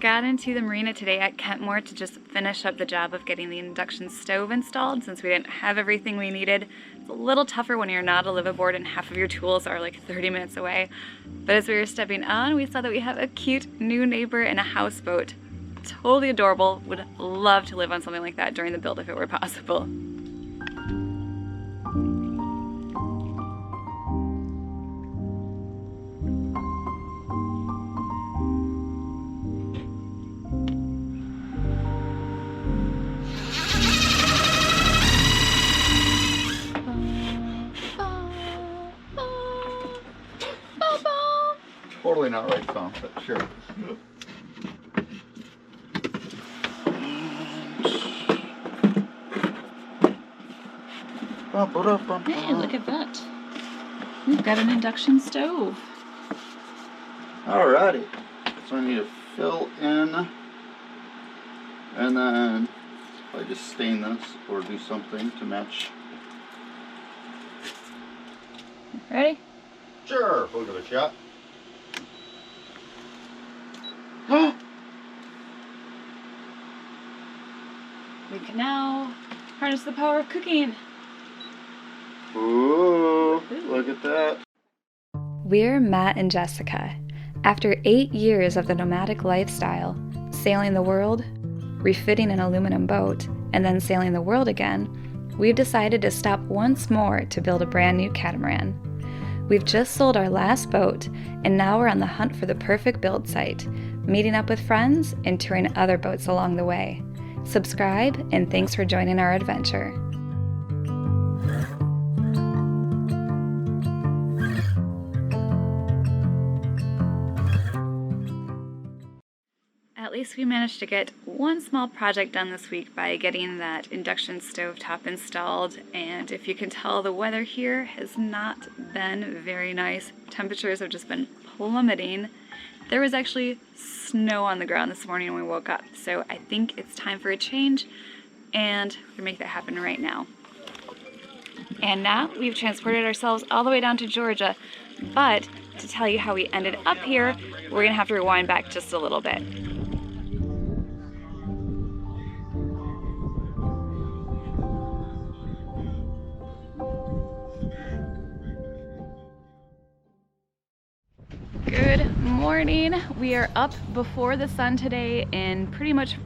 got into the marina today at Kentmore to just finish up the job of getting the induction stove installed since we didn't have everything we needed. It's a little tougher when you're not a liveaboard and half of your tools are like 30 minutes away. But as we were stepping on, we saw that we have a cute new neighbor in a houseboat. Totally adorable. Would love to live on something like that during the build if it were possible. Totally not right phone, but sure. Hey, look at that. We've got an induction stove. Alrighty. So I need to fill in, and then I just stain this or do something to match. Ready? Sure, we'll give it a shot. We can now harness the power of cooking. Ooh, look at that. We're Matt and Jessica. After 8 years of the nomadic lifestyle, sailing the world, refitting an aluminum boat, and then sailing the world again, we've decided to stop once more to build a brand new catamaran. We've just sold our last boat, and now we're on the hunt for the perfect build site, meeting up with friends and touring other boats along the way. Subscribe, and thanks for joining our adventure. At least we managed to get one small project done this week by getting that induction stovetop installed, and if you can tell, the weather here has not been very nice. Temperatures have just been plummeting. There was actually snow on the ground this morning when we woke up, so I think it's time for a change, and we're gonna make that happen right now. And now we've transported ourselves all the way down to Georgia, but to tell you how we ended up here, we're gonna have to rewind back just a little bit. Good morning. We are up before the sun today in pretty much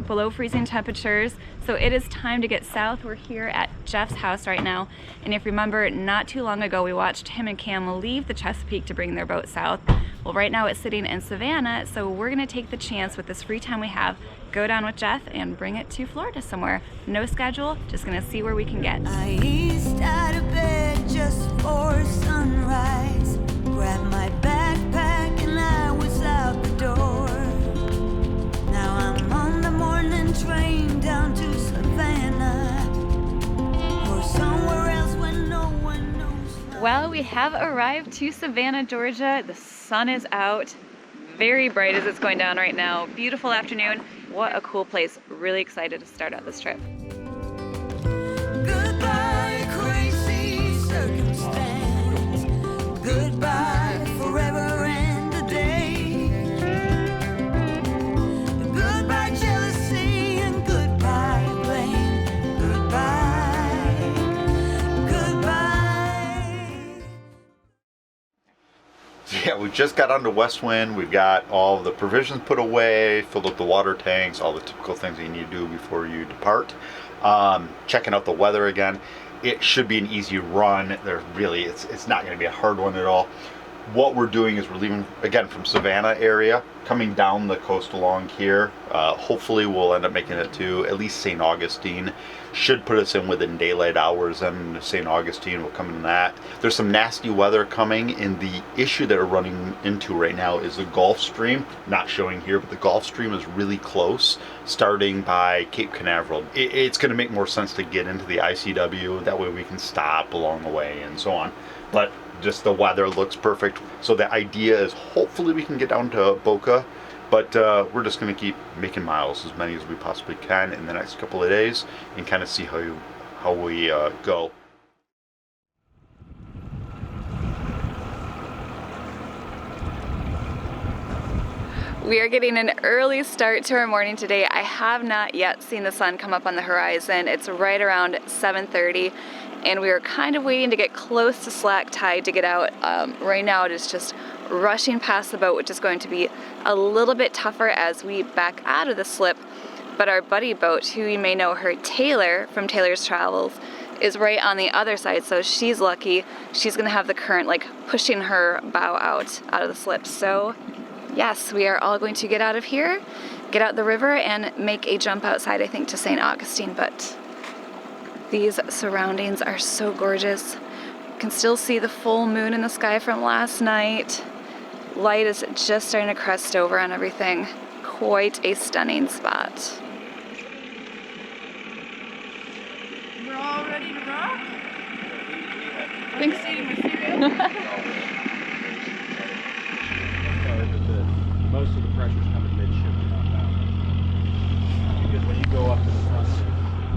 below freezing temperatures. So it is time to get south. We're here at Jeff's house right now. And if you remember, not too long ago, we watched him and Cam leave the Chesapeake to bring their boat south. Well, right now it's sitting in Savannah. So we're gonna take the chance with this free time we have, go down with Jeff and bring it to Florida somewhere. No schedule, just gonna see where we can get. I eased out of bed just for sunrise. Grabbed my backpack and I was out the door. Now I'm on the morning train down to Savannah or somewhere else where no one knows. Well, we have arrived to Savannah, Georgia. The sun is out, very bright as it's going down right now. Beautiful afternoon. What a cool place. Really excited to start out this trip. Goodbye, crazy circumstance. Goodbye, forever and a day. Goodbye, jealousy, and goodbye, blame. Goodbye, goodbye. Yeah, we just got onto West Wind. We've got all the provisions put away, filled up the water tanks, all the typical things that you need to do before you depart. Checking out the weather again. It should be an easy run. It's not going to be a hard one at all. What we're doing is we're leaving again from Savannah area, coming down the coast along here. Hopefully we'll end up making it to at least St. Augustine. Should put us in within daylight hours, and St. Augustine will come in that. There's some nasty weather coming, and the issue that we're running into right now is the Gulf Stream. Not showing here, but the Gulf Stream is really close, starting by Cape Canaveral. It's going to make more sense to get into the ICW. That way we can stop along the way and so on. But just the weather looks perfect. So the idea is hopefully we can get down to Boca, but we're just going to keep making miles, as many as we possibly can in the next couple of days, and kind of see how we go. We are getting an early start to our morning today. I have not yet seen the sun come up on the horizon. It's right around 7:30, and we are kind of waiting to get close to slack tide to get out. Right now it is just rushing past the boat, which is going to be a little bit tougher as we back out of the slip. But our buddy boat, who you may know her, Taylor from Taylor's Travels, is right on the other side, so she's lucky. She's gonna have the current like pushing her bow out of the slip. So yes, we are all going to get out of here, get out the river, and make a jump outside, I think, to St. Augustine. But these surroundings are so gorgeous. You can still see the full moon in the sky from last night. Light is just starting to crest over on everything. Quite a stunning spot. We're all ready to rock? Thanks. Most of the pressure's coming midship, not down. Because when you go up to the front, there's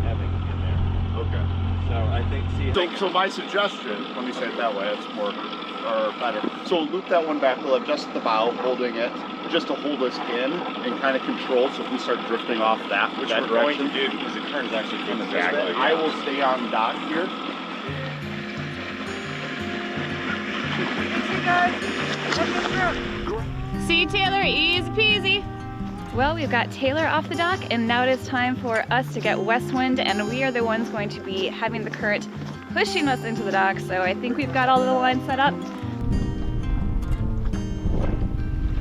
ebbing in there. Okay. So I think, So my suggestion, let me say it that way, it's more or better. So loop that one back, we'll adjust the bow, holding it, just to hold us in and kind of control. So if we start drifting off that which that we're direction, going to do because the current is actually coming this exactly. way. I will stay on dock here. See you, Taylor, easy peasy. Well, we've got Taylor off the dock, and now it is time for us to get west wind, and we are the ones going to be having the current pushing us into the dock. So I think we've got all of the lines set up.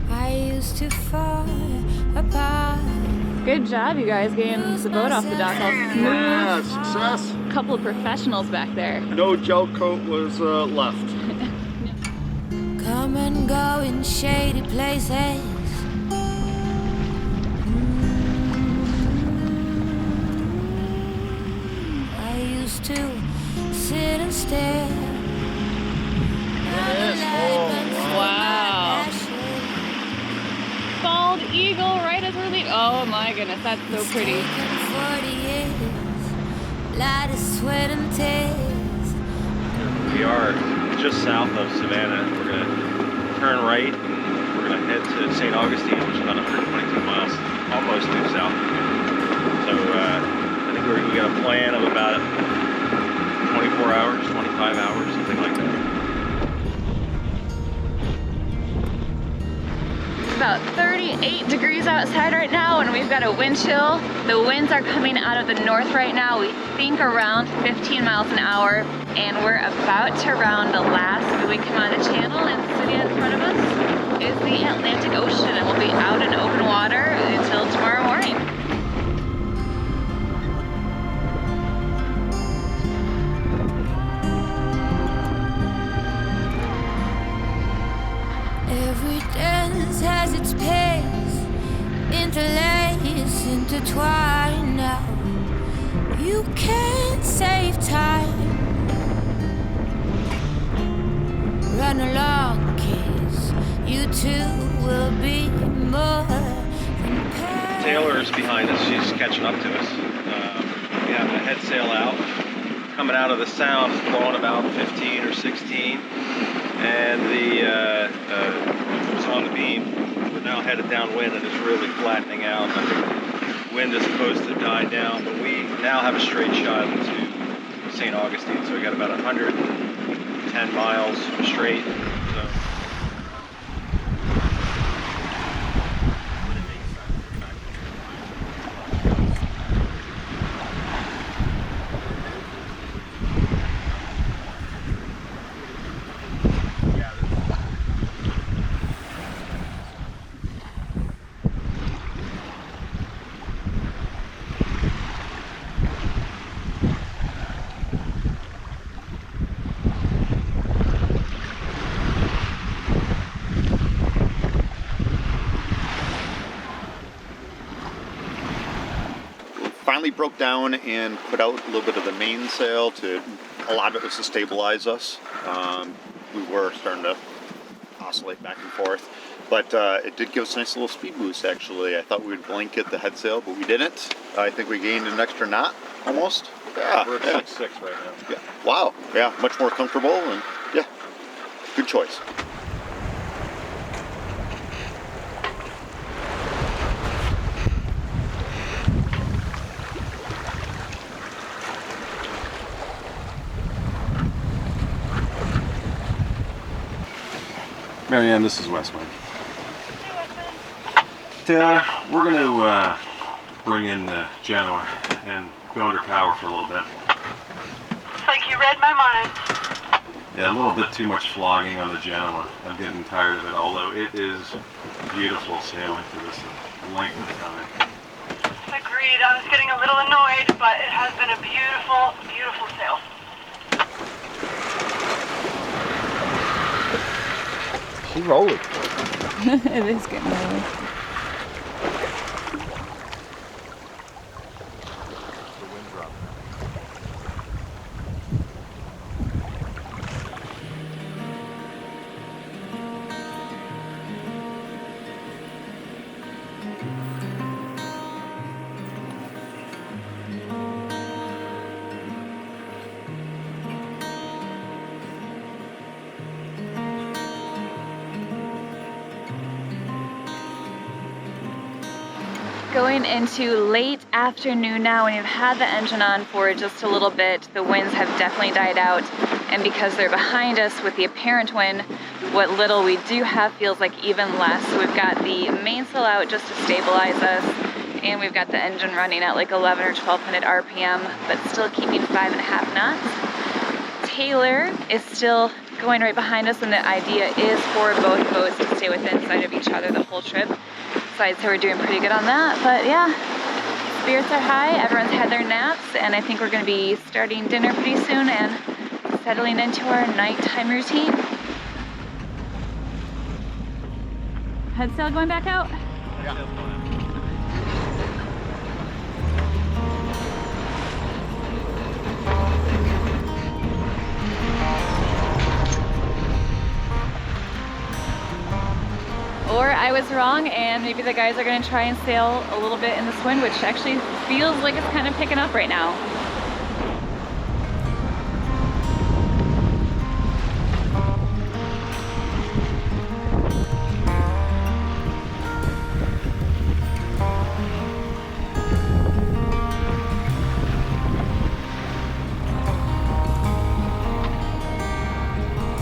I used to fall apart. Good job, you guys, getting the boat off the dock all smooth. Yeah, success. A couple of professionals back there. No gel coat was left. Come and go in shady places. I used to sit and stare. Wow. Bald eagle right as we're leaving. Oh my goodness, that's so pretty. 40 years, light of sweat and tears. We are just south of Savannah. We're going to turn right. We're going to head to St. Augustine, which is about 122 miles, almost due south. So I think we got a plan of about 24 hours, 25 hours, something like that. It's about 38 degrees outside right now, and we've got a wind chill. The winds are coming out of the north right now. We think around 15 miles an hour, and we're about to round the last buoy commanded channel, and sitting in front of us is the Atlantic Ocean, and we'll be out in open water until tomorrow morning. Every dance has its pace, interlace, intertwine. Now you can't save time. Run along, kids. You too will be more than past. Taylor's behind us. She's catching up to us. We have the head sail out. Coming out of the sound, it's blowing about 15 or 16. And it's on the beam. We're now headed downwind and it's really flattening out. I think the wind is supposed to die down, but we now have a straight shot to St. Augustine. So we got about 110 miles straight. So. Finally broke down and put out a little bit of the mainsail to allow it to stabilize us. We were starting to oscillate back and forth, but it did give us a nice little speed boost actually. I thought we would blanket the head sail, but we didn't. I think we gained an extra knot almost. Yeah, We're at 6.6 right now. Yeah. Wow. Yeah, much more comfortable and yeah, good choice. Marianne, this is Westwind. Taylor, we're going to bring in Genoa and go undercover for a little bit. It's like you read my mind. Yeah, a little bit too much flogging on the Genoa. I'm getting tired of it, although it is beautiful sailing for this length of time. Agreed. I was getting a little annoyed, but it has been a beautiful, beautiful sail. She's rolling. It is getting rolling. Going into late afternoon now, and we've had the engine on for just a little bit. The winds have definitely died out, and because they're behind us with the apparent wind, what little we do have feels like even less. So we've got the mainsail out just to stabilize us, and we've got the engine running at like 11 or 1200 RPM, but still keeping 5.5 knots. Taylor is still going right behind us, and the idea is for both boats to stay within sight of each other the whole trip. So I'd say we're doing pretty good on that, but yeah, spirits are high, everyone's had their naps, and I think we're going to be starting dinner pretty soon and settling into our nighttime routine. Head sail going back out? Yeah. Or I was wrong, and maybe the guys are going to try and sail a little bit in this wind, which actually feels like it's kind of picking up right now.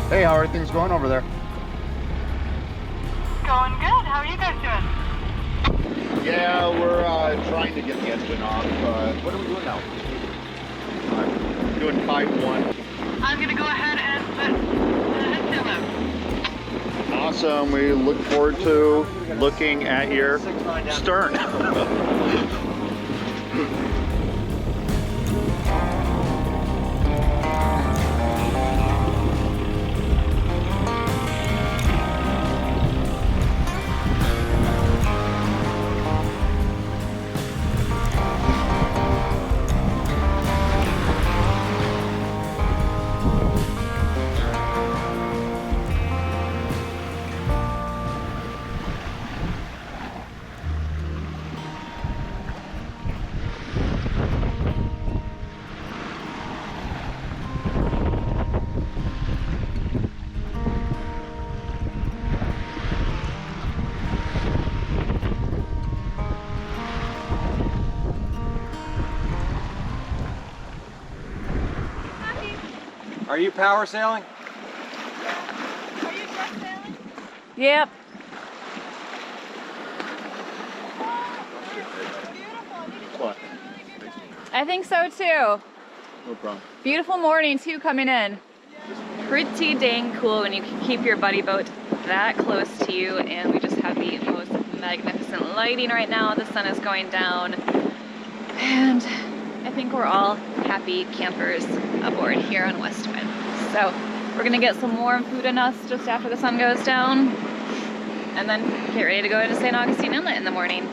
Hey, how are things going over there? Going good. How are you guys doing? Yeah, we're trying to get the engine off. What are we doing now? Doing 5-1. I'm going to go ahead and put the head sail out. Awesome. We look forward to looking at your stern. Are you power sailing? Are you just sailing? Yep. What? I think so too. No problem. Beautiful morning too coming in. Pretty dang cool when you can keep your buddy boat that close to you, and we just have the most magnificent lighting right now. The sun is going down, and I think we're all happy campers aboard here on Westwind. So we're gonna get some warm food in us just after the sun goes down, and then get ready to go into St. Augustine Inlet in the morning.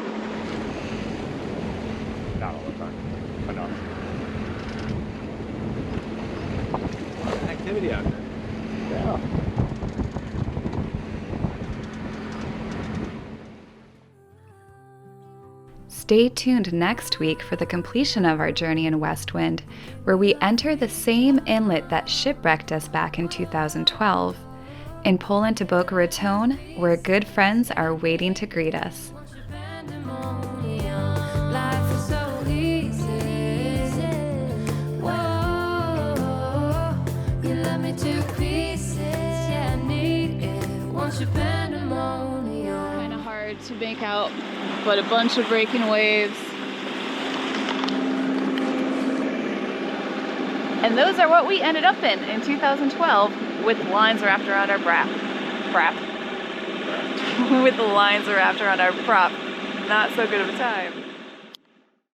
Not all the time. Enough. Activity out there. Yeah. Stay tuned next week for the completion of our journey in Westwind, where we enter the same inlet that shipwrecked us back in 2012, and pull into Boca Raton, where good friends are waiting to greet us. Life is so easy. Whoa, you love me to pieces. Yeah, I need it. bunch of pandemonium. Kind of hard to make out, but a bunch of breaking waves. And those are what we ended up in 2012 with lines wrapped around our with the lines wrapped around our prop. Not so good of a time.